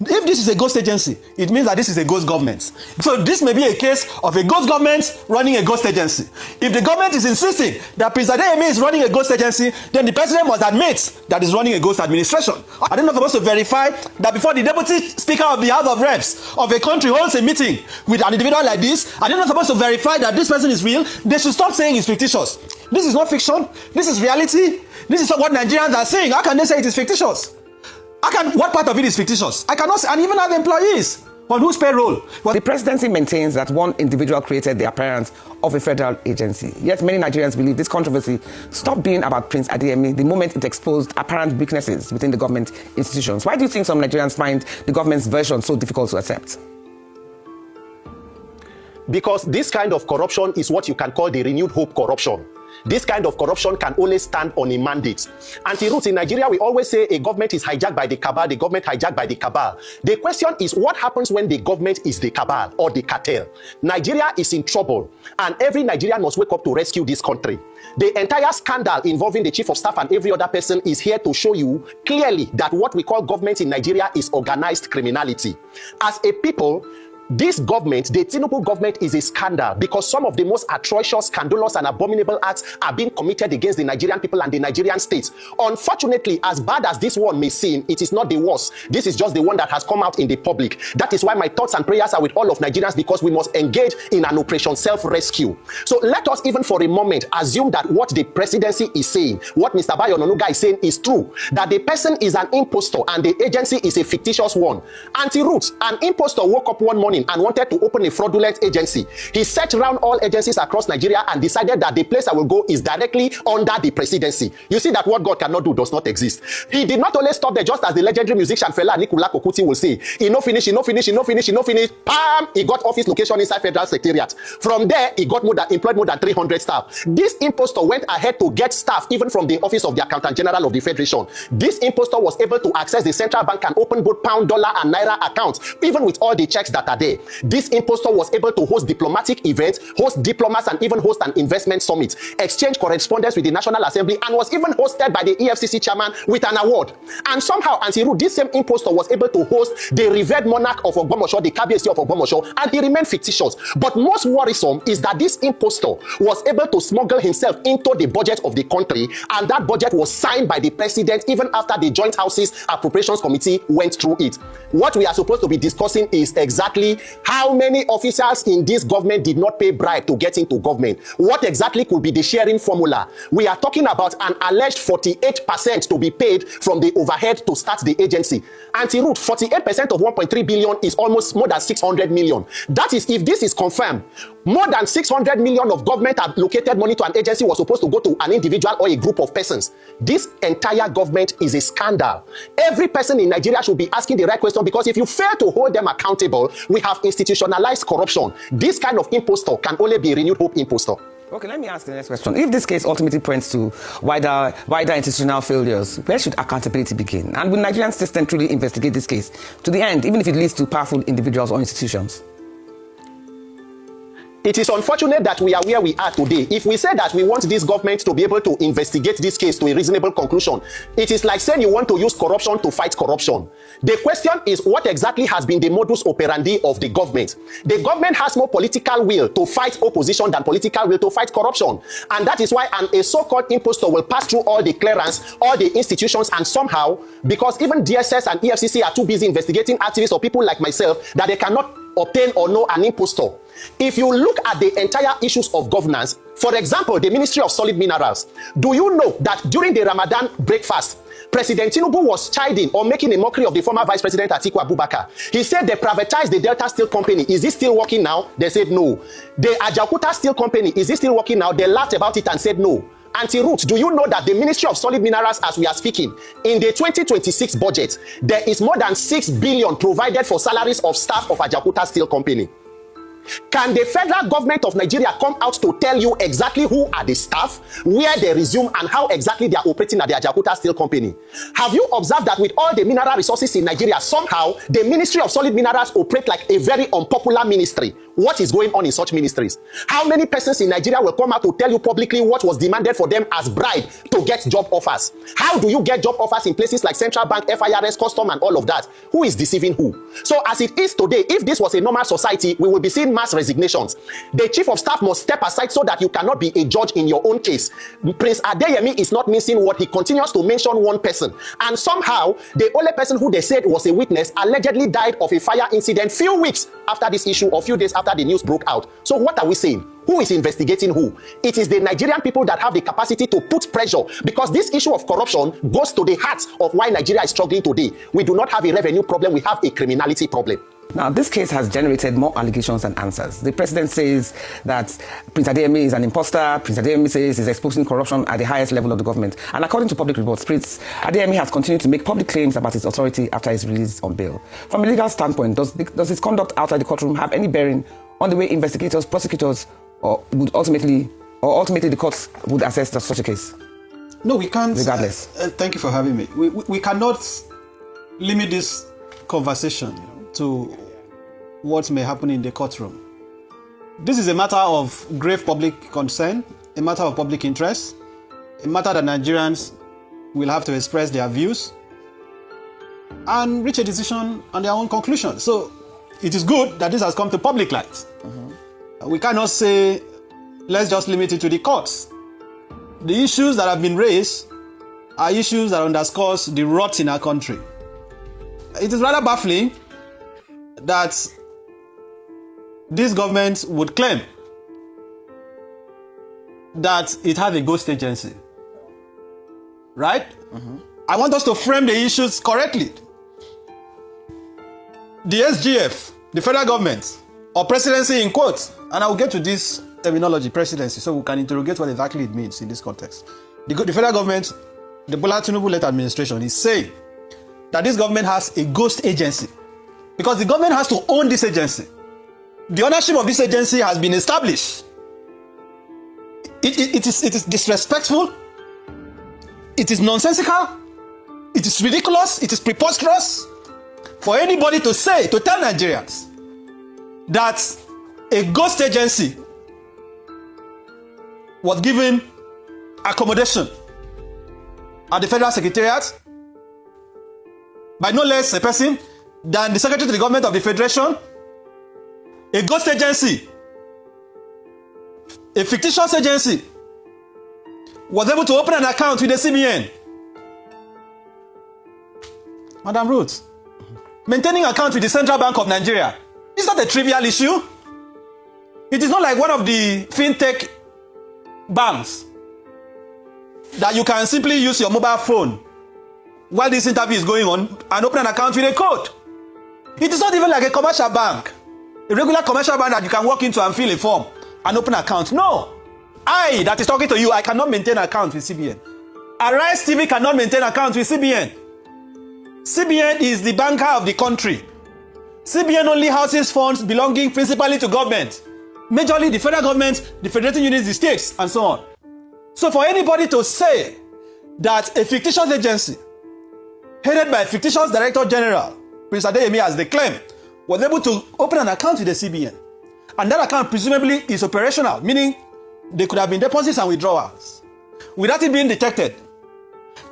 If this is a ghost agency, it means that this is a ghost government. So this may be a case of a ghost government running a ghost agency. If the government is insisting that President Adeyemi is running a ghost agency, then the president must admit that he's running a ghost administration. Are they not supposed to verify that before the deputy speaker of the House of Reps of a country holds a meeting with an individual like this, are they not supposed to verify that this person is real? They should stop saying it's fictitious. This is not fiction. This is reality. This is what Nigerians are saying. How can they say it is fictitious? What part of it is fictitious? I cannot say, and even have employees on whose payroll. The presidency maintains that one individual created the appearance of a federal agency. Yet many Nigerians believe this controversy stopped being about Prince Adeyemi the moment it exposed apparent weaknesses within the government institutions. Why do you think some Nigerians find the government's version so difficult to accept? Because this kind of corruption is what you can call the renewed hope corruption. This kind of corruption can only stand on a mandate. Anti-roots in Nigeria, we always say a government is hijacked by the cabal, the government hijacked by the cabal. The question is, what happens when the government is the cabal or the cartel? Nigeria is in trouble, and every Nigerian must wake up to rescue this country. The entire scandal involving the chief of staff and every other person is here to show you clearly that what we call government in Nigeria is organized criminality. As a people, this government, the Tinubu government, is a scandal because some of the most atrocious, scandalous, and abominable acts are being committed against the Nigerian people and the Nigerian state. Unfortunately, as bad as this one may seem, it is not the worst. This is just the one that has come out in the public. That is why my thoughts and prayers are with all of Nigerians, because we must engage in an operation self-rescue. So let us even for a moment assume that what the presidency is saying, what Mr. Bayo Onanuga is saying is true, that the person is an impostor and the agency is a fictitious one. Anti-roots, an impostor woke up one morning and wanted to open a fraudulent agency. He searched around all agencies across Nigeria and decided that the place I will go is directly under the presidency. You see that what God cannot do does not exist. He did not only stop there, just as the legendary musician Fela Anikulapo Kuti will say, he no finish, bam, he got office location inside Federal Secretariat. From there, he got employed more than 300 staff. This impostor went ahead to get staff even from the office of the Accountant General of the Federation. This impostor was able to access the central bank and open both pound, dollar, and naira accounts, even with all the checks that are there. This impostor was able to host diplomatic events, host diplomats, and even host an investment summit, exchange correspondence with the National Assembly, and was even hosted by the EFCC chairman with an award. And somehow, Antiru, this same impostor was able to host the revered monarch of Ogbomosho, the Kabiyesi of Ogbomosho, and he remained fictitious. But most worrisome is that this impostor was able to smuggle himself into the budget of the country, and that budget was signed by the president even after the Joint Houses Appropriations Committee went through it. What we are supposed to be discussing is exactly how many officers in this government did not pay bribe to get into government. What exactly could be the sharing formula? We are talking about an alleged 48% to be paid from the overhead to start the agency. Anti-root, 48% of 1.3 billion is almost more than 600 million. That is, if this is confirmed, more than 600 million of government allocated money to an agency was supposed to go to an individual or a group of persons. This entire government is a scandal. Every person in Nigeria should be asking the right question, because if you fail to hold them accountable, we have institutionalized corruption. This kind of impostor can only be a renewed hope impostor. Okay, let me ask the next question. If this case ultimately points to wider institutional failures, where should accountability begin? And will Nigerian system truly investigate this case to the end, even if it leads to powerful individuals or institutions? It is unfortunate that we are where we are today. If we say that we want this government to be able to investigate this case to a reasonable conclusion, it is like saying you want to use corruption to fight corruption. The question is, what exactly has been the modus operandi of the government? The government has more political will to fight opposition than political will to fight corruption. And that is why a so-called impostor will pass through all the clearance, all the institutions, and somehow, because even DSS and EFCC are too busy investigating activists or people like myself, that they cannot obtain or know an impostor. If you look at the entire issues of governance, for example, the Ministry of Solid Minerals, do you know that during the Ramadan breakfast, President Tinubu was chiding or making a mockery of the former Vice President Atiku Abubakar? He said they privatized the Delta Steel Company. Is it still working now? They said no. The Ajaokuta Steel Company, is it still working now? They laughed about it and said no. Anti-Roots, do you know that the Ministry of Solid Minerals, as we are speaking, in the 2026 budget, there is more than 6 billion provided for salaries of staff of Ajaokuta Steel Company? Can the federal government of Nigeria come out to tell you exactly who are the staff, where they resume, and how exactly they are operating at the Ajaokuta Steel Company? Have you observed that with all the mineral resources in Nigeria, somehow the Ministry of Solid Minerals operate like a very unpopular ministry? what is going on in such ministries? How many persons in Nigeria will come out to tell you publicly what was demanded for them as bribe to get job offers? How do you get job offers in places like Central Bank, FIRS, Custom, and all of that? Who is deceiving who? So as it is today, if this was a normal society, we will be seeing mass resignations. The chief of staff must step aside so that you cannot be a judge in your own case. Prince Adeyemi is not missing what he continues to mention one person. And somehow, the only person who they said was a witness allegedly died of a fire incident few weeks after this issue, or few days after the news broke out. So what are we saying? Who is investigating who? It is the Nigerian people that have the capacity to put pressure, because this issue of corruption goes to the heart of why Nigeria is struggling today. We do not have a revenue problem, we have a criminality problem. Now, this case has generated more allegations than answers. The president says that Prince Adeyemi is an imposter. Prince Adeyemi says he's exposing corruption at the highest level of the government. And according to public reports, Prince Adeyemi has continued to make public claims about his authority after his release on bail. From a legal standpoint, does his conduct outside the courtroom have any bearing on the way investigators, prosecutors, or ultimately the courts would assess such a case? No, we can't. Regardless. Thank you for having me. We cannot limit this conversation to what may happen in the courtroom. This is a matter of grave public concern, a matter of public interest, a matter that Nigerians will have to express their views and reach a decision on their own conclusion. So it is good that this has come to public light. Mm-hmm. We cannot say, let's just limit it to the courts. The issues that have been raised are issues that underscores the rot in our country. It is rather baffling that this government would claim that it has a ghost agency. Right? Mm-hmm. I want us to frame the issues correctly. The SGF, the federal government, or presidency in quotes, and I will get to this terminology, presidency, so we can interrogate what exactly it means in this context. The federal government, the Bola Tinubu-led administration, is saying that this government has a ghost agency because the government has to own this agency. The ownership of this agency has been established. It is disrespectful. It is nonsensical. It is ridiculous. It is preposterous for anybody to tell Nigerians that a ghost agency was given accommodation at the Federal Secretariat by no less a person than the Secretary to the Government of the Federation, a ghost agency, a fictitious agency, was able to open an account with the CBN. Madam Ruth, maintaining an account with the Central Bank of Nigeria is not a trivial issue. It is not like one of the fintech banks that you can simply use your mobile phone while this interview is going on and open an account with a code. It is not even like a commercial bank, a regular commercial bank that you can walk into and fill a form and open an account. No. I, that is talking to you, I cannot maintain an account with CBN. Arise TV cannot maintain an account with CBN. CBN is the banker of the country. CBN only houses funds belonging principally to government. Majorly the federal government, the federating units, the states, and so on. So for anybody to say that a fictitious agency, headed by a fictitious Director General, Prince Adeyemi, as they claim, was able to open an account with the CBN, and that account presumably is operational, meaning there could have been deposits and withdrawals, without it being detected.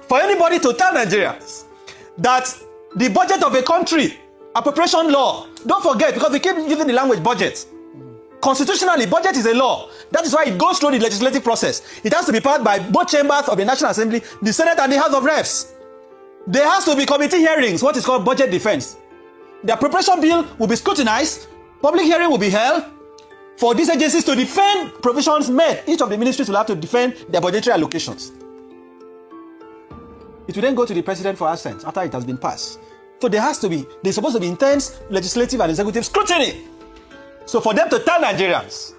For anybody to tell Nigerians that the budget of a country, appropriation law, don't forget, because we keep using the language budget. Constitutionally, budget is a law. That is why it goes through the legislative process. It has to be passed by both chambers of the National Assembly, the Senate and the House of Reps. There has to be committee hearings, what is called budget defense. The appropriation bill will be scrutinized, public hearing will be held for these agencies to defend provisions made. Each of the ministries will have to defend their budgetary allocations. It will then go to the president for assent after it has been passed. So there's supposed to be intense legislative and executive scrutiny. So for them to tell Nigerians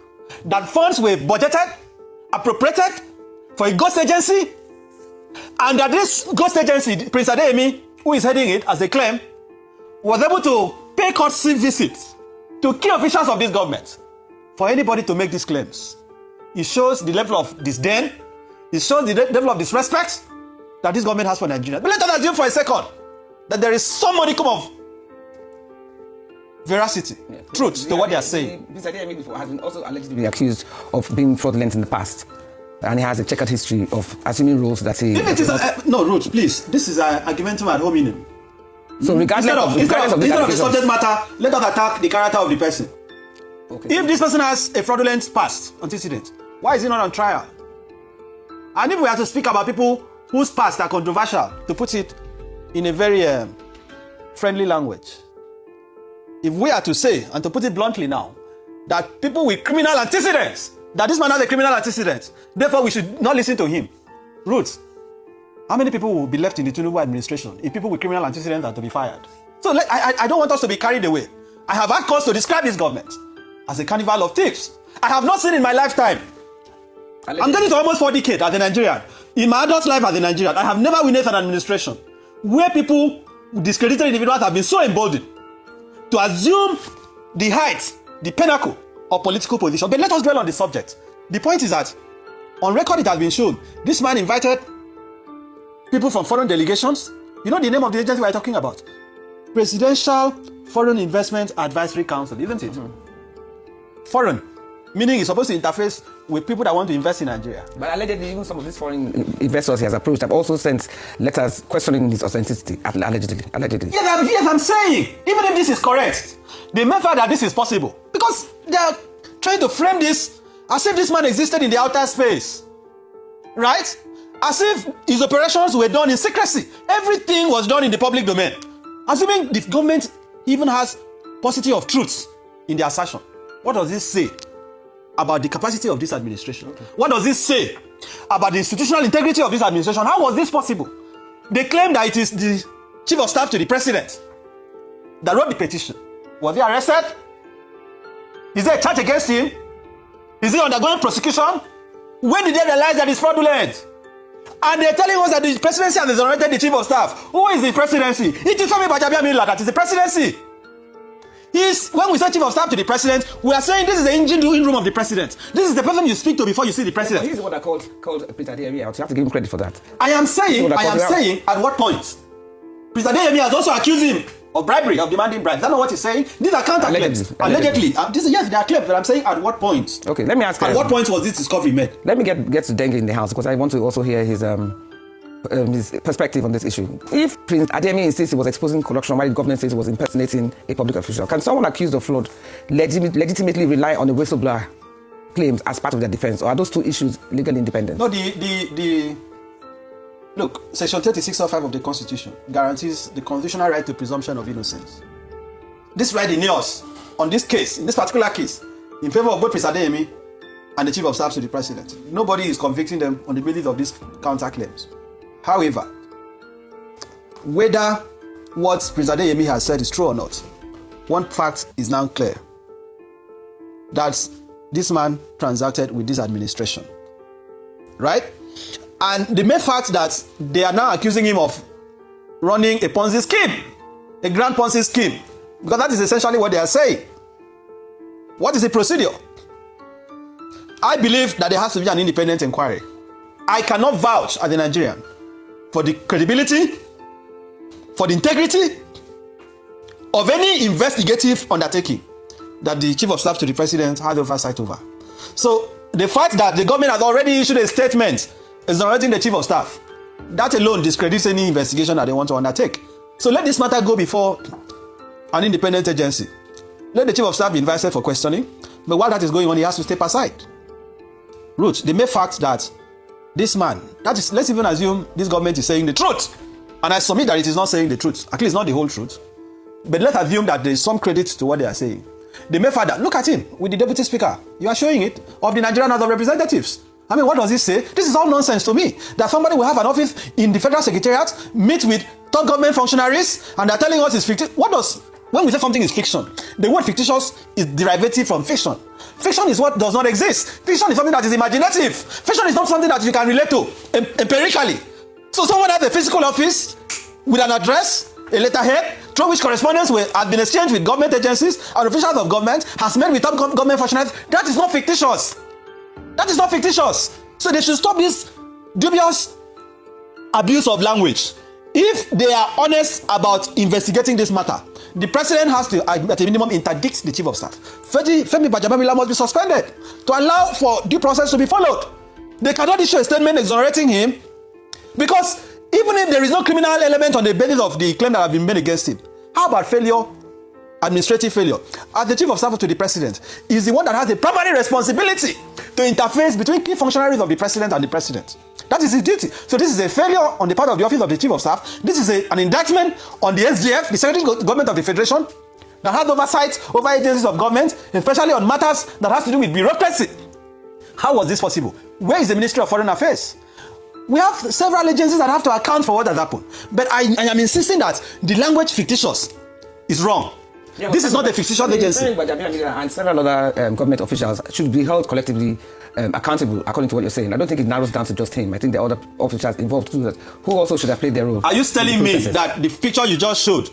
that funds were budgeted, appropriated for a ghost agency, and that this ghost agency, Prince Adeyemi, who is heading it as they claim, was able to pay courtesy visits to key officials of this government. For anybody to make these claims, it shows the level of disdain, it shows the level of disrespect that this government has for Nigeria. But let us assume for a second that there is some modicum of veracity, truth to what they are saying. Mr. Adeyemi before has been also allegedly been accused of being fraudulent in the past. And he has a checkered history of assuming roles that he... If it is no, Ruth, please. This is an argumentum ad hominem. So regardless of the subject matter, let us attack the character of the person. Okay. If this person has a fraudulent past antecedent, why is he not on trial? And if we have to speak about people whose past are controversial, to put it in a very friendly language, if we are to say, and to put it bluntly now, that people with criminal antecedents, that this man has a criminal antecedent, therefore we should not listen to him. Ruth, how many people will be left in the Tinubu administration if people with criminal antecedents are to be fired? So I don't want us to be carried away. I have had cause to describe this government as a carnival of thieves. I have not seen in my lifetime. I'm getting to almost 4 decades as a Nigerian. In my adult life as a Nigerian, I have never witnessed an administration where people, discredited individuals, have been so emboldened to assume the height, the pinnacle of political position. But let us dwell on the subject. The point is that on record it has been shown this man invited people from foreign delegations. You know the name of the agency we are talking about? Presidential Foreign Investment Advisory Council, isn't it? Foreign, meaning it's supposed to interface with people that want to invest in Nigeria. But allegedly, even some of these foreign investors he has approached have also sent letters questioning his authenticity, allegedly. Yes, I'm saying, even if this is correct, the mere fact that this is possible, because they are trying to frame this as if this man existed in the outer space, right? As if his operations were done in secrecy. Everything was done in the public domain. Assuming the government even has paucity of truths in the assertion. What does this say about the capacity of this administration? Okay. What does this say about the institutional integrity of this administration? How was this possible? They claim that it is the chief of staff to the president that wrote the petition. Was he arrested? Is there a charge against him? Is he undergoing prosecution? When did they realize that it's fraudulent? And they're telling us that the presidency has exonerated the chief of staff. Who is the presidency? It is Femi Gbajabiamila that is the presidency. When we say chief of staff to the president, we are saying this is the engine room of the president. This is the person you speak to before you see the president. He's the one that called Peter Adeyemi out. You have to give him credit for that. I am saying, at what point? Peter Adeyemi has also accused him of bribery, of demanding bribes. Is that not what he's saying? These are counter claims. Allegedly. Yes, they are claims, but I'm saying at what point? Okay, let me ask. At what point was this discovery made? Let me get to Dengue in the house because I want to also hear his perspective on this issue. If Prince Adeyemi insists he was exposing corruption while the government says he was impersonating a public official, can someone accused of fraud legitimately rely on the whistleblower claims as part of their defense, or are those two issues legally independent? No, look, Section 36.5 of the Constitution guarantees the constitutional right to presumption of innocence. This right ignores, on this case, in this particular case, in favor of both Prince Adeyemi and the Chief of Staff to the President. Nobody is convicting them on the basis of these counterclaims. However, whether what Prince Adeyemi has said is true or not, one fact is now clear. That this man transacted with this administration. Right? And the mere fact that they are now accusing him of running a Ponzi scheme, a grand Ponzi scheme, because that is essentially what they are saying. What is the procedure? I believe that there has to be an independent inquiry. I cannot vouch as a Nigerian for the credibility, for the integrity of any investigative undertaking that the Chief of Staff to the President had oversight over. So the fact that the government has already issued a statement exonerating the Chief of Staff, that alone discredits any investigation that they want to undertake. So let this matter go before an independent agency. Let the Chief of Staff be invited for questioning, but while that is going on, he has to step aside. Ruth, the mere fact that this man, that is, let's even assume this government is saying the truth, and I submit that it is not saying the truth, at least not the whole truth, but let's assume that there is some credit to what they are saying. The mere fact that, look at him with the Deputy Speaker, you are showing it, of the Nigerian House of Representatives. I mean, what does this say? This is all nonsense to me. That somebody will have an office in the Federal Secretariat, meet with top government functionaries, and they're telling us it's fictitious. When we say something is fiction, the word fictitious is derivative from fiction. Fiction is what does not exist. Fiction is something that is imaginative. Fiction is not something that you can relate to empirically. So someone has a physical office with an address, a letterhead, through which correspondence has been exchanged with government agencies and officials of government, has met with top government functionaries. That is not fictitious. That is not fictitious. So they should stop this dubious abuse of language. If they are honest about investigating this matter, the president has to, at a minimum, interdict the chief of staff. Femi Gbajabiamila must be suspended to allow for due process to be followed. They cannot issue a statement exonerating him, because even if there is no criminal element on the basis of the claim that have been made against him, how about failure, administrative failure? As the chief of staff to the president, is the one that has the primary responsibility to interface between key functionaries of the president and the president. That is his duty. So this is a failure on the part of the office of the chief of staff. This is an indictment on the SGF, the Secretary Government of the Federation, that has oversight over agencies of government, especially on matters that has to do with bureaucracy. How was this possible? Where is the Ministry of Foreign Affairs? We have several agencies that have to account for what has happened. But I am insisting that the language fictitious is wrong. Yeah, this is not a fictitious agency. And several other government officials should be held collectively accountable, according to what you're saying. I don't think it narrows down to just him. I think there are other officials involved too who also should have played their role. Are you telling me that the picture you just showed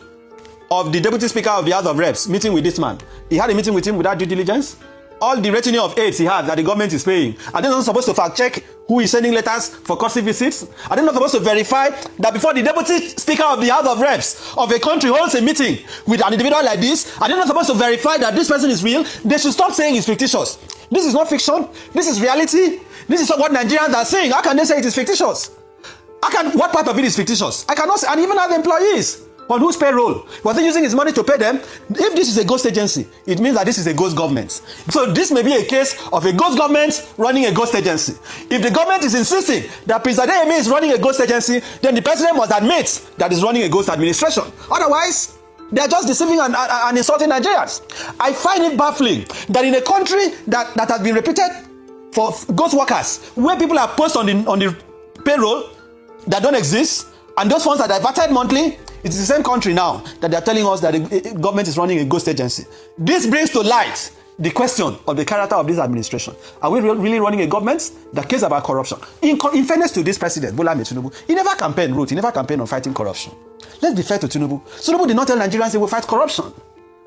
of the Deputy Speaker of the House of Reps meeting with this man, he had a meeting with him without due diligence? All the retinue of aides he has that the government is paying, are they not supposed to fact check who is sending letters for courtesy visits? Are they not supposed to verify that before the Deputy Speaker of the House of Reps of a country holds a meeting with an individual like this, are they not supposed to verify that this person is real? They should stop saying it's fictitious. This is not fiction. This is reality. This is what Nigerians are saying. How can they say it is fictitious? What part of it is fictitious? I cannot say, and even have employees. On whose payroll? Was he using his money to pay them? If this is a ghost agency, it means that this is a ghost government. So this may be a case of a ghost government running a ghost agency. If the government is insisting that Prince Adeyemi is running a ghost agency, then the president must admit that he's running a ghost administration. Otherwise, they are just deceiving and insulting Nigerians. I find it baffling that in a country that has been reputed for ghost workers, where people are posted on the payroll that don't exist, and those funds are diverted monthly, it's the same country now that they're telling us that the government is running a ghost agency. This brings to light the question of the character of this administration. Are we really running a government that cares about corruption? In fairness to this president, Bola Ahmed Tinubu, he never campaigned on fighting corruption. Let's be fair to Tinubu. Tinubu did not tell Nigerians he will fight corruption.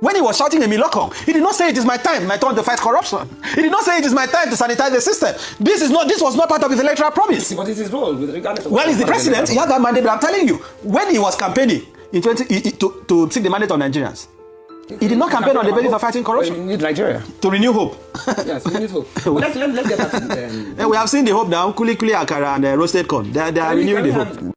When he was shouting a Milokong, he did not say it is my turn to fight corruption. He did not say it is my time to sanitize the system. This was not part of his electoral promise. What is his role with regardless of well, he's the president. He has that mandate. But I'm telling you, when he was campaigning to seek the mandate of Nigerians, he did not campaign on the basis of fighting corruption. We need Nigeria to renew hope. Yes, we need hope. Let's get back to we have seen the hope now. Kuli akara and roasted corn. They are renewing the hope.